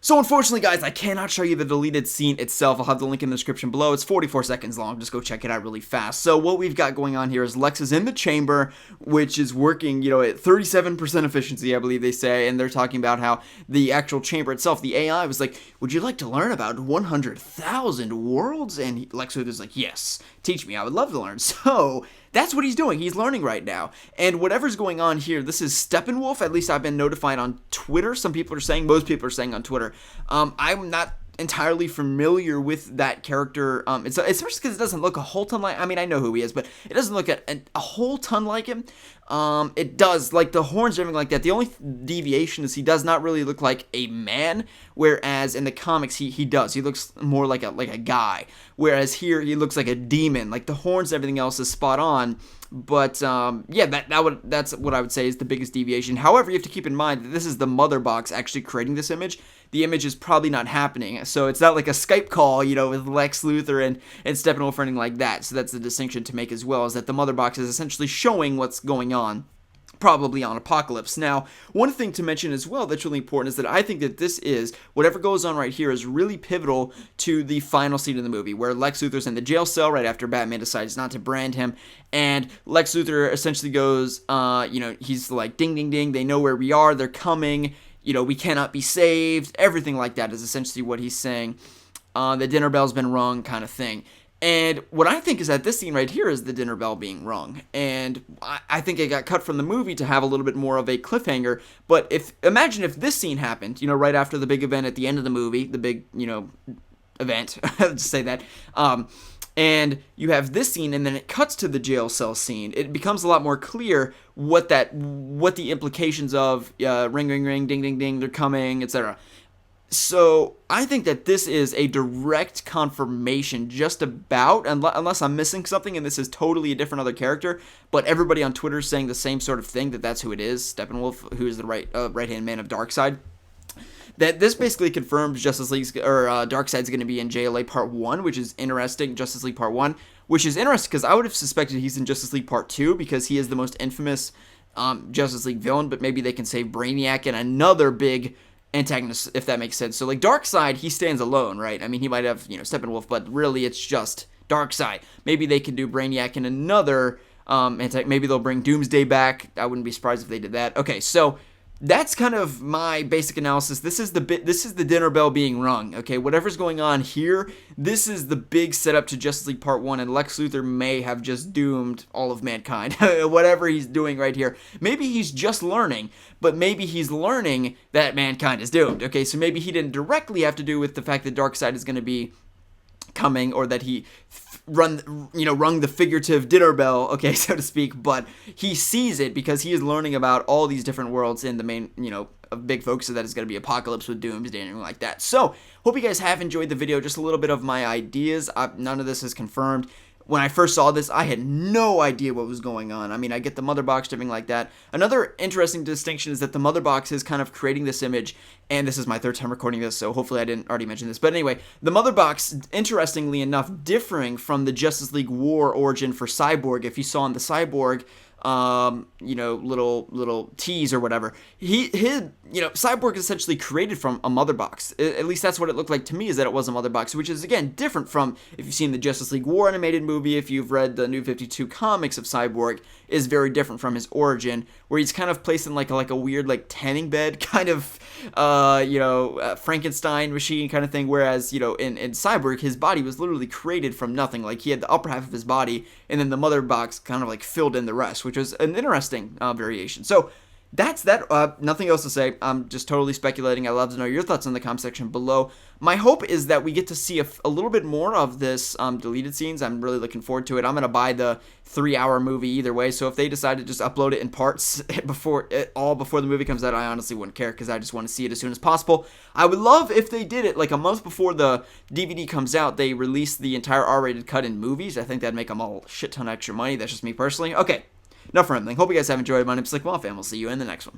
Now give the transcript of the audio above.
So unfortunately, guys, I cannot show you the deleted scene itself. I'll have the link in the description below. It's 44 seconds long. Just go check it out really fast. So what we've got going on here is Lex is in the chamber, which is working, at 37% efficiency, I believe they say, and they're talking about how the actual chamber itself, the AI, was like, would you like to learn about 100,000 worlds? And Lex Luthor's like, yes, teach me. I would love to learn. So that's what he's doing. He's learning right now. And whatever's going on here, this is Steppenwolf. At least I've been notified on Twitter. Some people are saying, most people are saying on Twitter. I'm not entirely familiar with that character. It's especially because it doesn't look a whole ton like, I know who he is, but it doesn't look a whole ton like him. It does, like the horns and everything like that. The only deviation is he does not really look like a man, whereas in the comics he does. He looks more like a guy, whereas here he looks like a demon. Like the horns and everything else is spot on. But yeah, that's what I would say is the biggest deviation. However, you have to keep in mind that this is the mother box actually creating this image. The image is probably not happening, so it's not like a Skype call, with Lex Luthor and Steppenwolf or anything like that. So that's the distinction to make as well, is that the mother box is essentially showing what's going on, probably on Apocalypse. Now, one thing to mention as well that's really important is that I think that this is, whatever goes on right here is really pivotal to the final scene of the movie, where Lex Luthor's in the jail cell right after Batman decides not to brand him, and Lex Luthor essentially goes, he's like, ding, ding, ding, they know where we are, they're coming, we cannot be saved, everything like that is essentially what he's saying. The dinner bell's been rung kind of thing. And what I think is that this scene right here is the dinner bell being rung. And I think it got cut from the movie to have a little bit more of a cliffhanger. But imagine if this scene happened, right after the big event at the end of the movie, the big, event, let's say that, and you have this scene, and then it cuts to the jail cell scene. It becomes a lot more clear what the implications of ring, ring, ring, ding, ding, ding, they're coming, etc. So I think that this is a direct confirmation, just about, unless I'm missing something and this is totally a different other character, but everybody on Twitter is saying the same sort of thing, that's who it is, Steppenwolf, who is the right-hand man of Darkseid. That this basically confirms Justice League's, or Darkseid's going to be in JLA Part 1, which is interesting, Justice League Part 1, which is interesting because I would have suspected he's in Justice League Part 2 because he is the most infamous Justice League villain, but maybe they can save Brainiac and another big antagonist, if that makes sense. So, like, Darkseid, he stands alone, right? He might have, Steppenwolf, but really it's just Darkseid. Maybe they can do Brainiac and another maybe they'll bring Doomsday back. I wouldn't be surprised if they did that. Okay, so that's kind of my basic analysis. This is the dinner bell being rung, okay? Whatever's going on here, this is the big setup to Justice League Part 1, and Lex Luthor may have just doomed all of mankind. Whatever he's doing right here. Maybe he's just learning, but maybe he's learning that mankind is doomed, okay? So maybe he didn't directly have to do with the fact that Darkseid is going to be coming, or that he rung the figurative dinner bell, okay, so to speak, but he sees it because he is learning about all these different worlds, in the main, a big focus of that is going to be Apocalypse with Doomsday and everything like that. So, hope you guys have enjoyed the video, just a little bit of my ideas. None of this is confirmed. When I first saw this, I had no idea what was going on. I get the mother box, everything like that. Another interesting distinction is that the mother box is kind of creating this image, and this is my third time recording this, so hopefully I didn't already mention this. But anyway, the mother box, interestingly enough, differing from the Justice League War origin for Cyborg. If you saw in the Cyborg, little tease or whatever, Cyborg is essentially created from a mother box. At least that's what it looked like to me, is that it was a mother box, which is, again, different from, if you've seen the Justice League War animated movie, if you've read the New 52 comics of Cyborg, is very different from his origin, where he's kind of placed in like a weird, like, tanning bed kind of, Frankenstein machine kind of thing, whereas, in Cyborg, his body was literally created from nothing. Like, he had the upper half of his body, and then the mother box kind of, like, filled in the rest, which was an interesting variation. So, that's that. Nothing else to say. I'm just totally speculating. I'd love to know your thoughts in the comment section below. My hope is that we get to see a little bit more of this deleted scenes. I'm really looking forward to it. I'm going to buy the 3-hour movie either way, so if they decide to just upload it in parts before the movie comes out, I honestly wouldn't care, because I just want to see it as soon as possible. I would love if they did it like a month before the DVD comes out, they release the entire R-rated cut in movies. I think that'd make them a shit ton of extra money. That's just me personally. Okay. Enough for anything. Hope you guys have enjoyed. My name's Lex Luthor, and we'll see you in the next one.